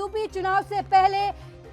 UP चुनाव से पहले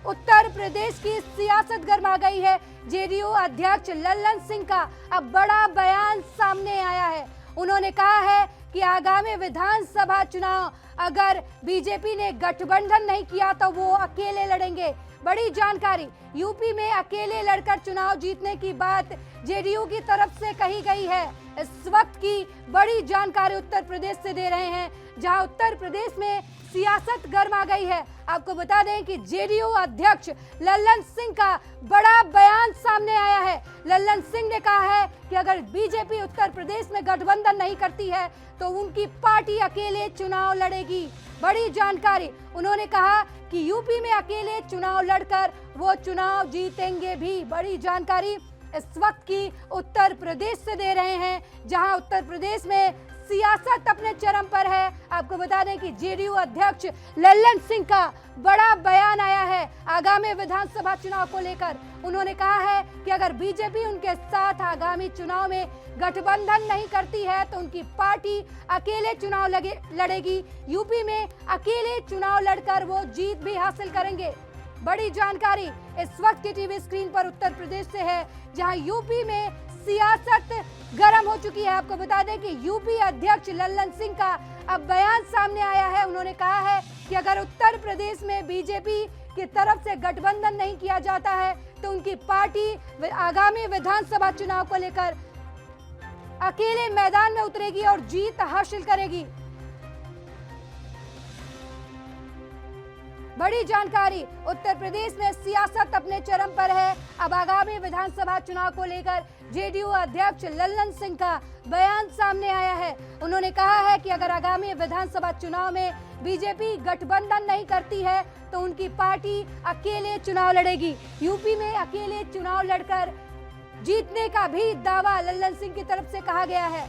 उत्तर प्रदेश की सियासत गर्मा गई है। जेडीयू अध्यक्ष लल्लन सिंह का अब बड़ा बयान सामने आया है। उन्होंने कहा है कि आगामी विधानसभा चुनाव अगर बीजेपी ने गठबंधन नहीं किया तो वो अकेले लड़ेंगे। बड़ी जानकारी, यूपी में अकेले लड़कर चुनाव जीतने की बात जेडीयू की तरफ से कही गई है। इस वक्त की बड़ी जानकारी उत्तर प्रदेश से दे रहे हैं, जहां उत्तर प्रदेश में सियासत गर्मा गई है। आपको बता दें कि जेडीयू अध्यक्ष लल्लन सिंह का बड़ा बयान सामने आया है। लल्लन सिंह ने कहा है कि अगर बीजेपी उत्तर प्रदेश में गठबंधन नहीं करती है तो उनकी पार्टी अकेले चुनाव लड़ेगी। बड़ी जानकारी, उन्होंने कहा कि यूपी में अकेले चुनाव लड़कर वो चुनाव जीतेंगे भी। बड़ी जानकारी इस वक्त की उत्तर प्रदेश से दे रहे हैं, जहां उत्तर प्रदेश में सियासत अपने चरम पर है। आपको बता दें कि जेडीयू अध्यक्ष लल्लन सिंह का बड़ा बयान आया है आगामी विधानसभा चुनाव को लेकर। उन्होंने कहा है कि अगर बीजेपी उनके साथ आगामी चुनाव में गठबंधन नहीं करती है तो उनकी पार्टी अकेले चुनाव लड़ेगी। यूपी में अकेले चुनाव लड़कर वो जीत भी हासिल करेंगे। बड़ी जानकारी इस वक्त की टीवी स्क्रीन पर उत्तर प्रदेश से है, जहां यूपी में सियासत गर्म हो चुकी है। आपको बता दें कि यूपी अध्यक्ष लल्लन सिंह का अब बयान सामने आया है। उन्होंने कहा है कि अगर उत्तर प्रदेश में बीजेपी की तरफ से गठबंधन नहीं किया जाता है तो उनकी पार्टी आगामी विधानसभा चुनाव को लेकर अकेले मैदान में उतरेगी और जीत हासिल करेगी। बड़ी जानकारी, उत्तर प्रदेश में सियासत अपने चरम पर है। अब आगामी विधानसभा चुनाव को लेकर जेडीयू अध्यक्ष लल्लन सिंह का बयान सामने आया है। उन्होंने कहा है कि अगर आगामी विधानसभा चुनाव में बीजेपी गठबंधन नहीं करती है तो उनकी पार्टी अकेले चुनाव लड़ेगी। यूपी में अकेले चुनाव लड़कर जीतने का भी दावा लल्लन सिंह की तरफ से कहा गया है।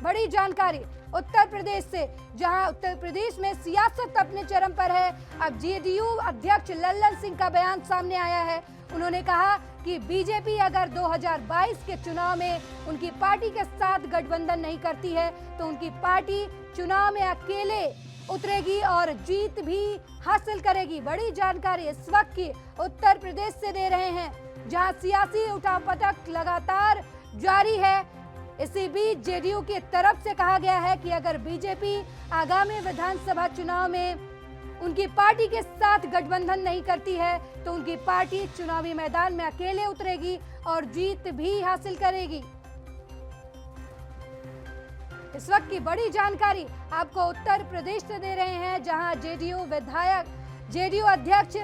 बड़ी जानकारी उत्तर प्रदेश से, जहां उत्तर प्रदेश में सियासत अपने चरम पर है। अब जेडीयू अध्यक्ष लल्लन सिंह का बयान सामने आया है। उन्होंने कहा कि बीजेपी अगर 2022 के चुनाव में उनकी पार्टी के साथ गठबंधन नहीं करती है तो उनकी पार्टी चुनाव में अकेले उतरेगी और जीत भी हासिल करेगी। बड़ी जानकारी इस वक्त की उत्तर प्रदेश से दे रहे हैं, जहां सियासी उठापटक लगातार जारी है। इसी बीच जेडीयू की तरफ से कहा गया है कि अगर बीजेपी आगामी विधानसभा चुनाव में उनकी पार्टी के साथ गठबंधन नहीं करती है तो उनकी पार्टी चुनावी मैदान में अकेले उतरेगी और जीत भी हासिल करेगी। इस वक्त की बड़ी जानकारी आपको उत्तर प्रदेश से दे रहे हैं, जहां जेडीयू अध्यक्ष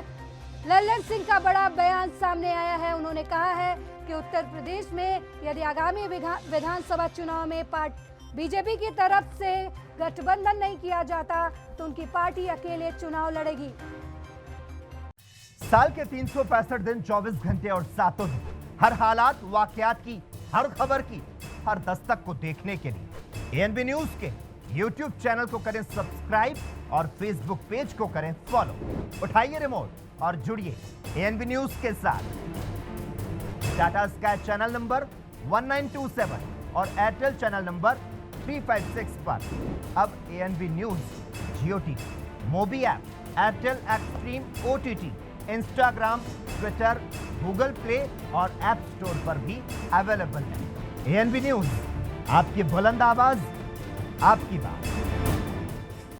लल्लन सिंह का बड़ा बयान सामने आया है। उन्होंने कहा है कि उत्तर प्रदेश में यदि आगामी विधानसभा चुनाव में बीजेपी की तरफ से गठबंधन नहीं किया जाता तो उनकी पार्टी अकेले चुनाव लड़ेगी। साल के 365 दिन 24 घंटे और 7 दिन, हर हालात वाकयात की, हर खबर की, हर दस्तक को देखने के लिए एएनबी न्यूज के यूट्यूब चैनल को करें सब्सक्राइब और फेसबुक पेज को करें फॉलो। उठाइए रिमोट और जुड़िए एएनबी न्यूज के साथ। टाटा स्काई चैनल नंबर 1927 और एयरटेल चैनल नंबर 356 पर अब ANB news Jio TV, Mobi app, Airtel Xstream OTT, Instagram, Twitter, Google Play और ऐप स्टोर पर भी अवेलेबल है। एएनबी न्यूज, आपकी बुलंद आवाज, आपकी बात।